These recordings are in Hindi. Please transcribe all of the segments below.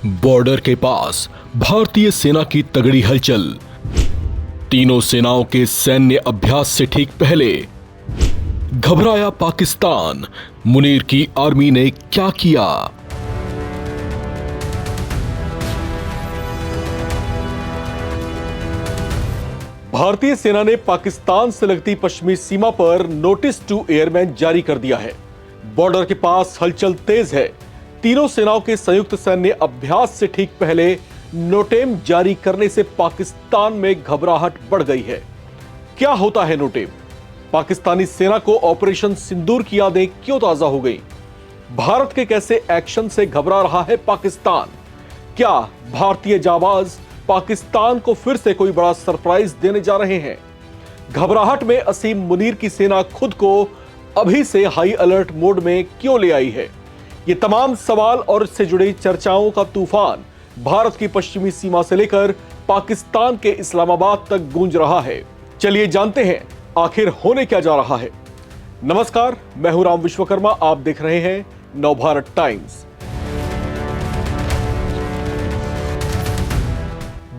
बॉर्डर के पास भारतीय सेना की तगड़ी हलचल। तीनों सेनाओं के सैन्य अभ्यास से ठीक पहले घबराया पाकिस्तान। मुनीर की आर्मी ने क्या किया? भारतीय सेना ने पाकिस्तान से लगती पश्चिमी सीमा पर नोटिस टू एयरमैन जारी कर दिया है। बॉर्डर के पास हलचल तेज है। तीनों सेनाओं के संयुक्त सैन्य अभ्यास से ठीक पहले नोटेम जारी करने से पाकिस्तान में घबराहट बढ़ गई है। क्या होता है नोटेम? पाकिस्तानी सेना को ऑपरेशन सिंदूर की यादें क्यों ताजा हो गई? भारत के कैसे एक्शन से घबरा रहा है पाकिस्तान? क्या भारतीय जाबाज पाकिस्तान को फिर से कोई बड़ा सरप्राइज देने जा रहे हैं? घबराहट में असीम मुनीर की सेना खुद को अभी से हाई अलर्ट मोड में क्यों ले आई है? ये तमाम सवाल और इससे जुड़ी चर्चाओं का तूफान भारत की पश्चिमी सीमा से लेकर पाकिस्तान के इस्लामाबाद तक गूंज रहा है। चलिए जानते हैं आखिर होने क्या जा रहा है। नमस्कार, मैं हूं राम विश्वकर्मा। आप देख रहे हैं नवभारत टाइम्स।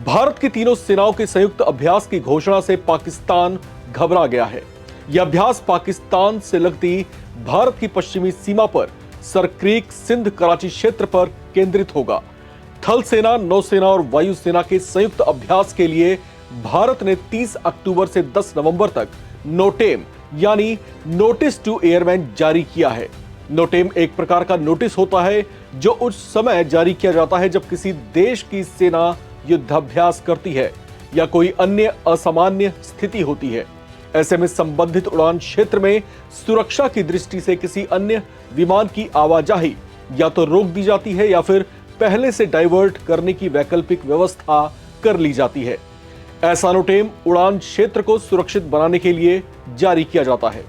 भारत की तीनों सेनाओं के संयुक्त अभ्यास की घोषणा से पाकिस्तान घबरा गया है। यह अभ्यास पाकिस्तान से लगती भारत की पश्चिमी सीमा पर सरक्रीक सिंध कराची क्षेत्र पर केंद्रित होगा। थल सेना, नौसेना और वायुसेना के संयुक्त अभ्यास के लिए भारत ने 30 अक्टूबर से 10 नवंबर तक नोटेम यानी नोटिस टू एयरमैन जारी किया है। नोटेम एक प्रकार का नोटिस होता है जो उस समय जारी किया जाता है जब किसी देश की सेना युद्धाभ्यास करती है या कोई अन्य असामान्य स्थिति होती है। ऐसे में संबंधित उड़ान क्षेत्र में सुरक्षा की दृष्टि से किसी अन्य विमान की आवाजाही या तो रोक दी जाती है या फिर पहले से डाइवर्ट करने की वैकल्पिक व्यवस्था कर ली जाती है। ऐसा नोटेम उड़ान क्षेत्र को सुरक्षित बनाने के लिए जारी किया जाता है।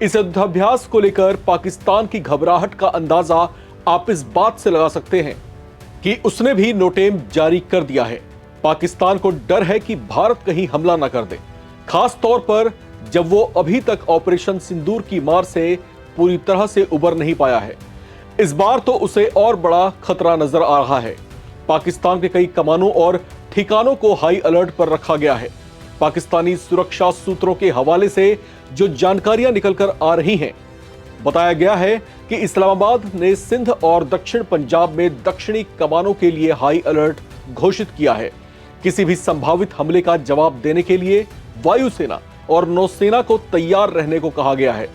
इस युद्धाभ्यास को लेकर पाकिस्तान की घबराहट का अंदाजा आप इस बात से लगा सकते हैं कि उसने भी नोटेम जारी कर दिया है। पाकिस्तान को डर है कि भारत कहीं हमला न कर दे, खास तौर पर जब वो अभी तक ऑपरेशन सिंदूर की मार से पूरी तरह से उबर नहीं पाया है। इस बार तो उसे और बड़ा खतरा नजर आ रहा है। पाकिस्तान के कई कमानों और ठिकानों को हाई अलर्ट पर रखा गया है। पाकिस्तानी सुरक्षा सूत्रों के हवाले से जो जानकारियां निकलकर आ रही हैं, बताया गया है कि इस्लामाबाद ने सिंध और दक्षिण पंजाब में दक्षिणी कमानों के लिए हाई अलर्ट घोषित किया है। किसी भी संभावित हमले का जवाब देने के लिए वायुसेना और नौसेना को तैयार रहने को कहा गया है।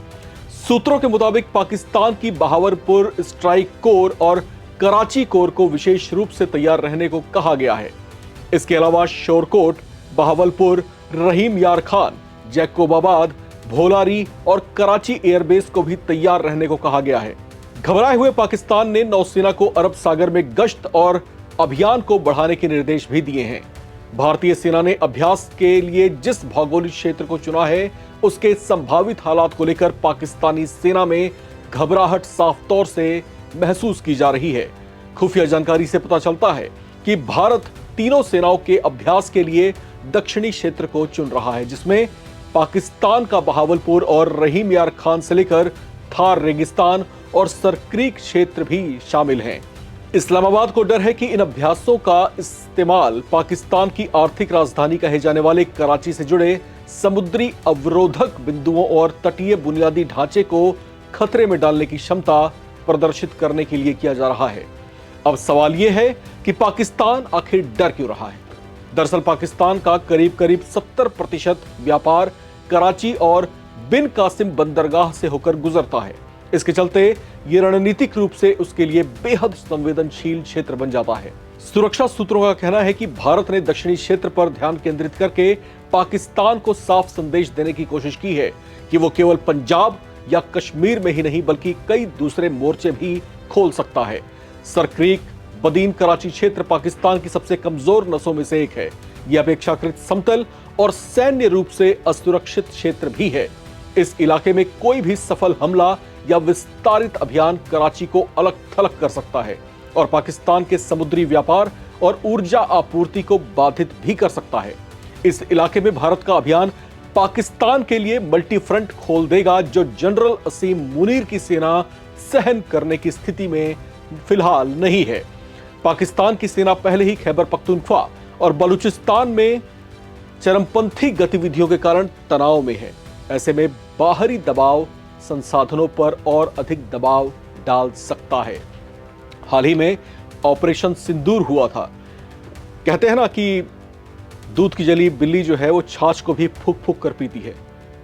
सूत्रों के मुताबिक पाकिस्तान की बहावलपुर स्ट्राइक कोर और कराची कोर को विशेष रूप से तैयार रहने को कहा गया है। इसके अलावा शोरकोट, बहावलपुर, रहीम यार खान, जैकोबाबाद, भोलारी और कराची एयरबेस को भी तैयार रहने को कहा गया है। घबराए हुए पाकिस्तान ने नौसेना को अरब सागर में गश्त और अभियान को बढ़ाने के निर्देश भी दिए हैं। भारतीय सेना ने अभ्यास के लिए जिस भौगोलिक क्षेत्र को चुना है, उसके संभावित हालात को लेकर पाकिस्तानी सेना में घबराहट साफ तौर से महसूस की जा रही है। खुफिया जानकारी से पता चलता है कि भारत तीनों सेनाओं के अभ्यास के लिए दक्षिणी क्षेत्र को चुन रहा है, जिसमें पाकिस्तान का बहावलपुर और रहीम यार खान से लेकर थार रेगिस्तान और सरक्रीक क्षेत्र भी शामिल हैं। इस्लामाबाद को डर है कि इन अभ्यासों का इस्तेमाल पाकिस्तान की आर्थिक राजधानी कहे जाने वाले कराची से जुड़े समुद्री अवरोधक बिंदुओं और तटीय बुनियादी ढांचे को खतरे में डालने की क्षमता प्रदर्शित करने के लिए किया जा रहा है। अब सवाल यह है कि पाकिस्तान आखिर डर क्यों रहा है? दरअसल पाकिस्तान का करीब 70% व्यापार कराची और बिन कासिम बंदरगाह से होकर गुजरता है। इसके चलते ये रणनीतिक रूप से उसके लिए बेहद संवेदनशील क्षेत्र बन जाता है। सुरक्षा सूत्रों का कहना है कि भारत ने दक्षिणी क्षेत्र पर ध्यान केंद्रित करके पाकिस्तान को साफ संदेश देने की कोशिश की है कि वो केवल पंजाब या कश्मीर में ही नहीं बल्कि कई दूसरे मोर्चे भी खोल सकता है। सरक्रीक बदीन कराची क्षेत्र पाकिस्तान की सबसे कमजोर नसों में से एक है। यह अपेक्षाकृत समतल और सैन्य रूप से असुरक्षित क्षेत्र भी है। इस इलाके में कोई भी सफल हमला या विस्तारित अभियान कराची को अलग थलग कर सकता है और पाकिस्तान के समुद्री व्यापार और ऊर्जा आपूर्ति को बाधित भी कर सकता है। इस इलाके में भारत का अभियान पाकिस्तान के लिए मल्टी फ्रंट खोल देगा, जो जनरल असीम मुनीर की सेना सहन करने की स्थिति में फिलहाल नहीं है। पाकिस्तान की सेना पहले ही खैबर पख्तूनख्वा और बलूचिस्तान में चरमपंथी गतिविधियों के कारण तनाव में है। ऐसे में बाहरी दबाव संसाधनों पर और अधिक दबाव डाल सकता है। हाल ही में ऑपरेशन सिंदूर हुआ था। कहते हैं ना कि दूध की जली बिल्ली जो है वो छाछ को भी फूंक फूंक कर पीती है।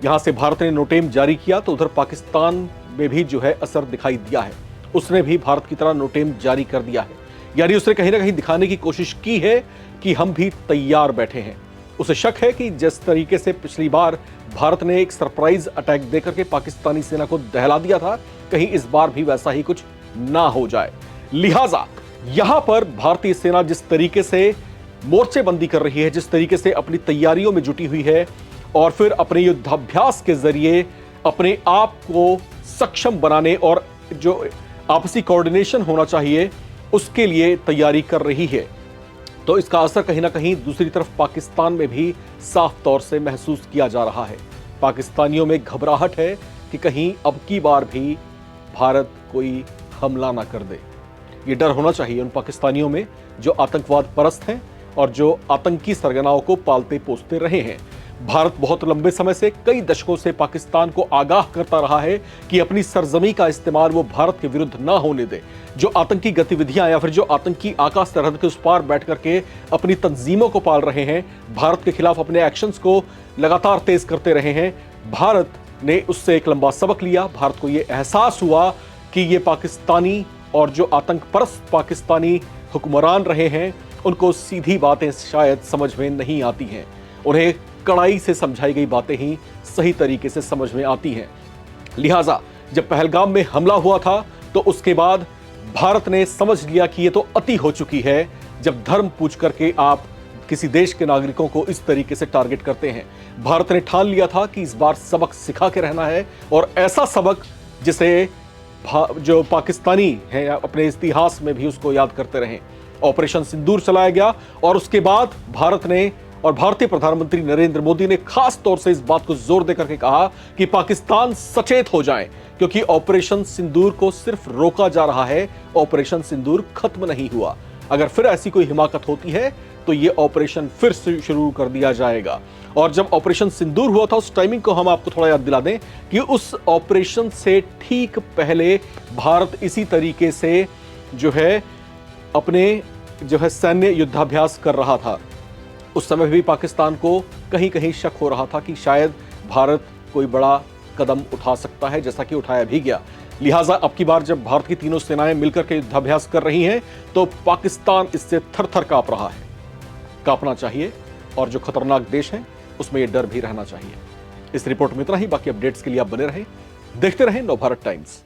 यहां से भारत ने नोटेम जारी किया तो उधर पाकिस्तान में भी जो है असर दिखाई दिया है। उसने भी भारत की तरह नोटेम जारी कर दिया है, यानी उसने कहीं ना कहीं दिखाने की कोशिश की है कि हम भी तैयार बैठे हैं। उसे शक है कि जिस तरीके से पिछली बार भारत ने एक सरप्राइज अटैक देकर के पाकिस्तानी सेना को दहला दिया था, कहीं इस बार भी वैसा ही कुछ ना हो जाए। लिहाजा यहां पर भारतीय सेना जिस तरीके से मोर्चेबंदी कर रही है, जिस तरीके से अपनी तैयारियों में जुटी हुई है और फिर अपने युद्धाभ्यास के जरिए अपने आप को सक्षम बनाने और जो आपसी कोऑर्डिनेशन होना चाहिए उसके लिए तैयारी कर रही है, तो इसका असर कहीं ना कहीं दूसरी तरफ पाकिस्तान में भी साफ तौर से महसूस किया जा रहा है। पाकिस्तानियों में घबराहट है कि कहीं अब की बार भी भारत कोई हमला ना कर दे। ये डर होना चाहिए उन पाकिस्तानियों में जो आतंकवाद परस्त हैं और जो आतंकी सरगनाओं को पालते पोसते रहे हैं। भारत बहुत लंबे समय से, कई दशकों से पाकिस्तान को आगाह करता रहा है कि अपनी सरजमी का इस्तेमाल वो भारत के विरुद्ध ना होने दे। जो आतंकी गतिविधियां या फिर जो आतंकी आकाश सरहद के उस पार बैठ करके अपनी तंजीमों को पाल रहे हैं, भारत के खिलाफ अपने एक्शंस को लगातार तेज करते रहे हैं, भारत ने उससे एक लंबा सबक लिया। भारत को यह एहसास हुआ कि ये पाकिस्तानी और जो आतंक परस्त पाकिस्तानी हुक्मरान रहे हैं उनको सीधी बातें शायद समझ में नहीं आती हैं। उन्हें कड़ाई से समझाई गई बातें ही सही तरीके से समझ में आती हैं। लिहाजा जब पहलगाम में हमला हुआ था तो उसके बाद भारत ने समझ लिया कि ये तो अति हो चुकी है जब धर्म पूछ करके आप किसी देश के नागरिकों को इस तरीके से टारगेट करते हैं। भारत ने ठान लिया था कि इस बार सबक सिखा के रहना है और ऐसा सबक जिसे जो पाकिस्तानी हैं अपने इतिहास में भी उसको याद करते रहें। ऑपरेशन सिंदूर चलाया गया और उसके बाद भारत ने और भारतीय प्रधानमंत्री नरेंद्र मोदी ने खास तौर से इस बात को जोर देकर के कहा कि पाकिस्तान सचेत हो जाए, क्योंकि ऑपरेशन सिंदूर को सिर्फ रोका जा रहा है, ऑपरेशन सिंदूर खत्म नहीं हुआ। अगर फिर ऐसी कोई हिमाकत होती है तो ये ऑपरेशन फिर से शुरू कर दिया जाएगा। और जब ऑपरेशन सिंदूर हुआ था उस टाइमिंग को हम आपको थोड़ा याद दिला दें कि उस ऑपरेशन से ठीक पहले भारत इसी तरीके से जो है अपने सैन्य युद्धाभ्यास कर रहा था। उस समय भी पाकिस्तान को कहीं कहीं शक हो रहा था कि शायद भारत कोई बड़ा कदम उठा सकता है, जैसा कि उठाया भी गया। लिहाजा अब की बार जब भारत की तीनों सेनाएं मिलकर के युद्धाभ्यास कर रही हैं तो पाकिस्तान इससे थर-थर कांप रहा है। कांपना चाहिए और जो खतरनाक देश है उसमें यह डर भी रहना चाहिए। इस रिपोर्ट में इतना ही। बाकी अपडेट्स के लिए आप बने रहें, देखते रहें नवभारत टाइम्स।